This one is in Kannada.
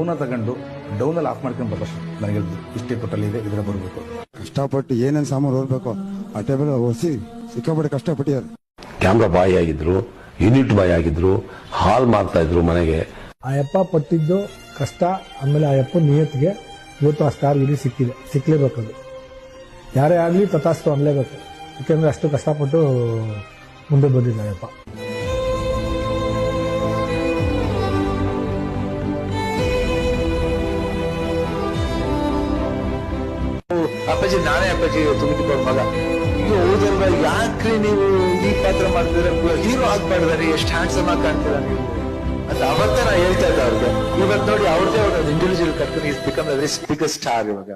ಡೌನ ತಗೊಂಡು ಡೌನಲ್ಲಿ ಆಫ್ ಮಾಡ್ಕೊಂಡು ಪ್ರಕಾಶ್ ನನಗೆ ಇಷ್ಟೇ ಟೋಟಲ್ ಇದೆ, ಇದರ ಬರಬೇಕು. ಕಷ್ಟಪಟ್ಟು ಏನೇನು ಸಾಮಾನು ಓದಬೇಕು ಆ ಟೇಬಲ್ ಓದಿಸಿ ಸಿಕ್ಕಾಪಟ್ಟೆ ಕಷ್ಟಪಟ್ಟಿದ್ದಾರೆ. ಕ್ಯಾಮ್ರಾ ಬಾಯ್ ಆಗಿದ್ರು, ಯೂನಿಟ್ ಬಾಯ್ ಆಗಿದ್ರು, ಹಾಲ್ ಮಾಡ್ತಾ ಇದ್ರು ಮನೆಗೆ. ಆ ಯಪ್ಪ ಪಟ್ಟಿದ್ದು ಕಷ್ಟ, ಆಮೇಲೆ ಆ ಯಪ್ಪ ನಿಯತ್ಗೆ ಇವತ್ತು ಆ ಸ್ಟಾರ್ ಗಿರಿ ಸಿಕ್ಕಲೇಬೇಕು. ಅದು ಯಾರೇ ಆಗಲಿ ತಥಾಸ್ತು ಅನ್ಲೇಬೇಕು, ಯಾಕೆಂದ್ರೆ ಅಷ್ಟು ಕಷ್ಟಪಟ್ಟು ಮುಂದೆ ಬಂದಿದ್ದ ಯಪ್ಪ. ಅಪ್ಪಾಜಿ ನಾನೇ ಅಪ್ಪಾಜಿ ತುಮಕಿದ ಮಗ. ಈಗ ಹೋದಲ್ವಾ, ಯಾಕ್ರಿ ನೀವು ಈ ಪಾತ್ರ ಮಾಡ್ತೀರ, ಹೀರೋ ಆಗ್ಬಾರ್ದ್ರಿ, ಎಷ್ಟು ಹ್ಯಾಂಡ್ಸಮ್ ಆಗಿ ಕಾಣ್ತೀರ ನೀವು ಅಂತ ಅವತ್ತೇ ನಾ ಹೇಳ್ತಾ ಇದ್ದೆ ಅವ್ರಿಗೆ. ಇವತ್ತು ನೋಡಿ ಅವ್ರದೇ ಅವ್ರ ಇಂಡಿವಿಜುವಲ್ ಕರ್ಕೊಂಡು is become very biggest star ಇವಾಗ.